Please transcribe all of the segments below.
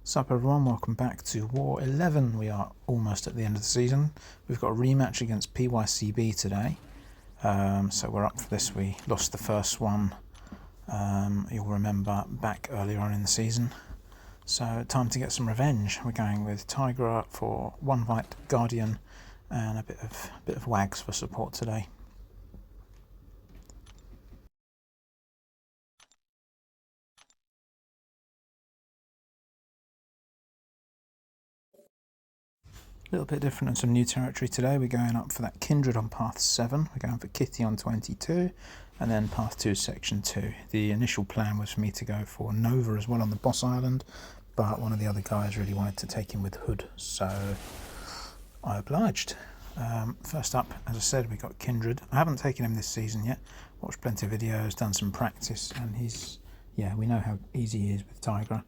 Sup everyone, welcome back to War 11. We are almost at the end of the season. We've got a rematch against PYCB today. So we're up for this. We lost the first one, you'll remember, back earlier on in the season. So time to get some revenge. We're going with Tigra for one fight, Guardian, and a bit of Wags for support today. A little bit different and some new territory today. We're going up for that Kindred on path 7. We're going for Kitty on 22, and then path 2 section 2. The initial plan was for me to go for Nova as well on the boss island, but one of the other guys really wanted to take him with Hood, so I obliged. First up, as I said, we got Kindred. I haven't taken him this season yet. Watched plenty of videos, done some practice, and he's, yeah, we know how easy he is with Tigra.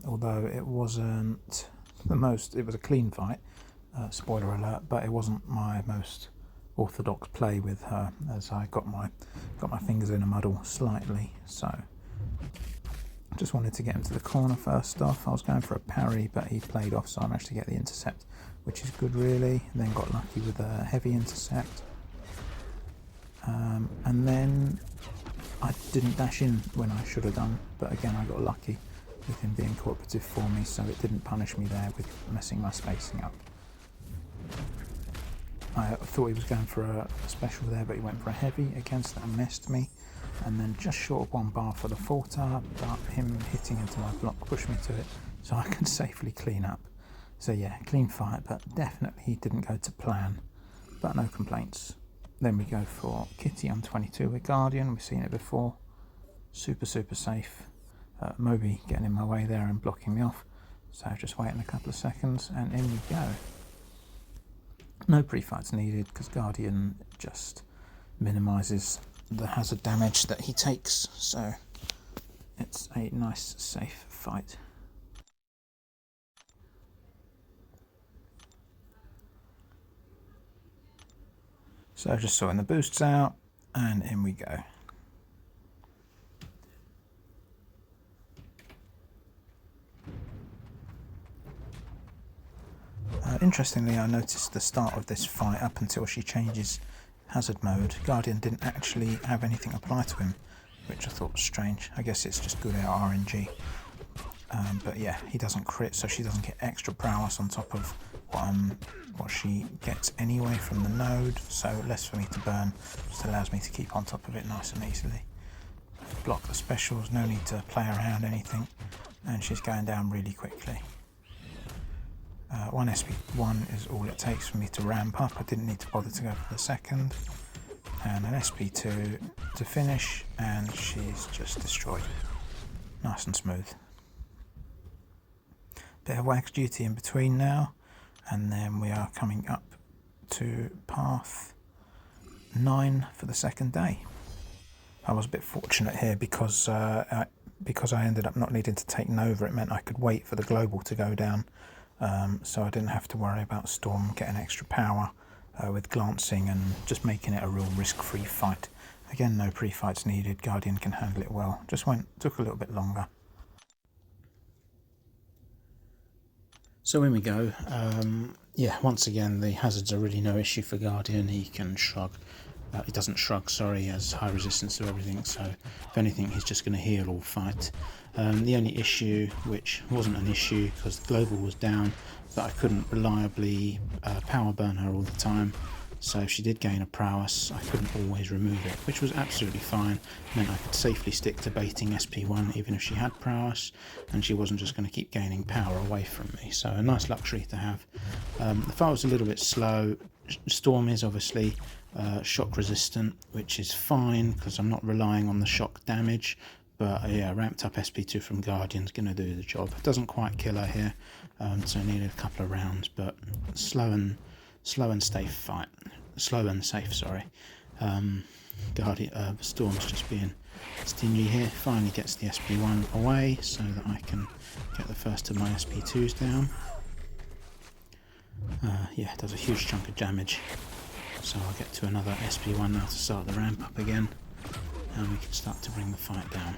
Although it wasn't the most, it was a clean fight, spoiler alert, but it wasn't my most orthodox play with her, as I got my fingers in a muddle slightly. So just wanted to get him to the corner first off. I was going for a parry, but he played off, so I managed to get the intercept, which is good really. And then got lucky with a heavy intercept, and then I didn't dash in when I should have done, but again I got lucky with him being cooperative for me, so it didn't punish me there with messing my spacing up. I thought he was going for a special there, but he went for a heavy against that and missed me, and then just short of one bar for the forta, but him hitting into my block pushed me to it, so I could safely clean up. So yeah, clean fight, but definitely he didn't go to plan, but no complaints. Then we go for Kitty on 22 with Guardian. We've seen it before. Super safe. Moby getting in my way there and blocking me off, so just waiting a couple of seconds and in we go. No pre-fights needed because Guardian just minimises the hazard damage that he takes, so it's a nice safe fight. So just sorting the boosts out and in we go. Interestingly, I noticed the start of this fight, up until she changes hazard mode, Guardian didn't actually have anything apply to him, which I thought was strange. I guess it's just good out RNG. But yeah, he doesn't crit, so she doesn't get extra prowess on top of what she gets anyway from the node, so less for me to burn, just allows me to keep on top of it nice and easily. Block the specials, no need to play around anything, and she's going down really quickly. One SP1 is all it takes for me to ramp up. I didn't need to bother to go for the second. And an SP2 to finish, and she's just destroyed. Nice and smooth. Bit of wax duty in between now, and then we are coming up to path 9 for the second day. I was a bit fortunate here because I ended up not needing to take Nova. It meant I could wait for the global to go down. So I didn't have to worry about Storm getting extra power with glancing and just making it a real risk-free fight. Again, no pre-fights needed. Guardian can handle it well. Just took a little bit longer. So in we go. Yeah, once again, the hazards are really no issue for Guardian. He can shrug. He doesn't shrug, sorry, he has high resistance to everything, so if anything he's just going to heal all fight. The only issue, which wasn't an issue because the global was down, but I couldn't reliably power burn her all the time, so if she did gain a prowess I couldn't always remove it, which was absolutely fine. It meant I could safely stick to baiting SP1 even if she had prowess, and she wasn't just going to keep gaining power away from me, so a nice luxury to have. The fight was a little bit slow. Storm is obviously shock resistant, which is fine because I'm not relying on the shock damage, but yeah, ramped up SP2 from Guardian's going to do the job. It doesn't quite kill her here, so I needed a couple of rounds, but slow and safe fight. Slow and safe, sorry. Storm's just being stingy here. Finally gets the SP1 away so that I can get the first of my SP2s down. Yeah, does a huge chunk of damage. So I'll get to another SP1 now to start the ramp up again, and we can start to bring the fight down.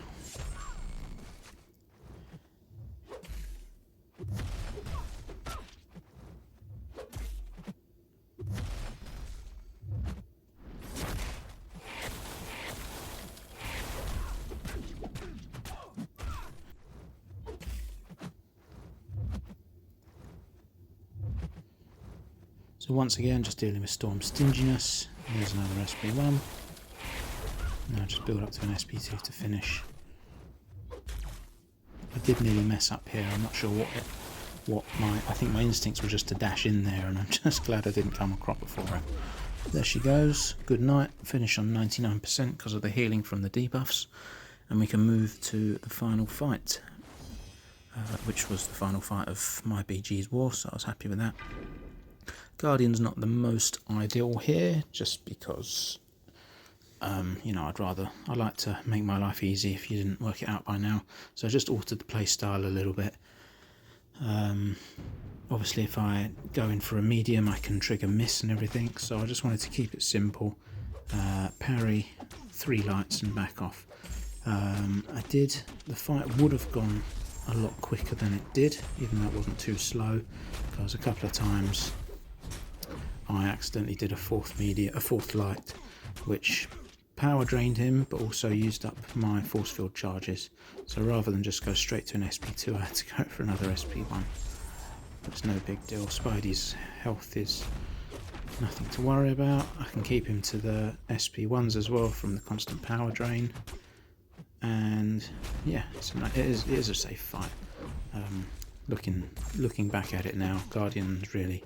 So once again, just dealing with Storm Stinginess. Here's another SP1. Now just build up to an SP2 to finish. I did nearly mess up here. I'm not sure I think my instincts were just to dash in there, and I'm just glad I didn't come a crop before her. There she goes. Good night. Finish on 99% because of the healing from the debuffs. And we can move to the final fight, which was the final fight of my BG's war, so I was happy with that. Guardian's not the most ideal here, just because, you know, I like to make my life easy if you didn't work it out by now. So I just altered the play style a little bit. Obviously if I go in for a medium I can trigger miss and everything, so I just wanted to keep it simple. Parry, 3 lights and back off. The fight would have gone a lot quicker than it did, even though it wasn't too slow, because a couple of times I accidentally did a fourth light, which power drained him but also used up my force field charges. So rather than just go straight to an SP2 I had to go for another SP1. It's no big deal. Spidey's health is nothing to worry about. I can keep him to the SP1s as well from the constant power drain. And yeah, it is a safe fight. Looking back at it now, Guardian's really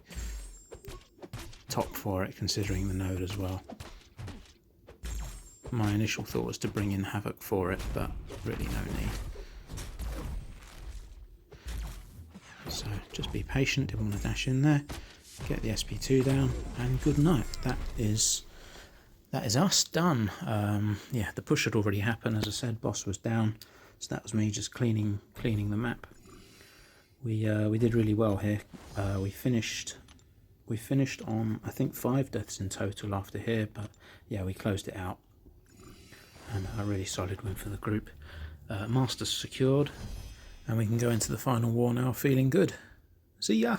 top for it considering the node as well. My initial thought was to bring in Havoc for it, but really no need. So just be patient, didn't want to dash in there, get the SP2 down, and good night. That is us done. Yeah, the push had already happened, as I said, boss was down, so that was me just cleaning the map. We did really well here. We finished on, I think, 5 deaths in total after here, but yeah, we closed it out. And a really solid win for the group. Master's secured, and we can go into the final war now feeling good. See ya!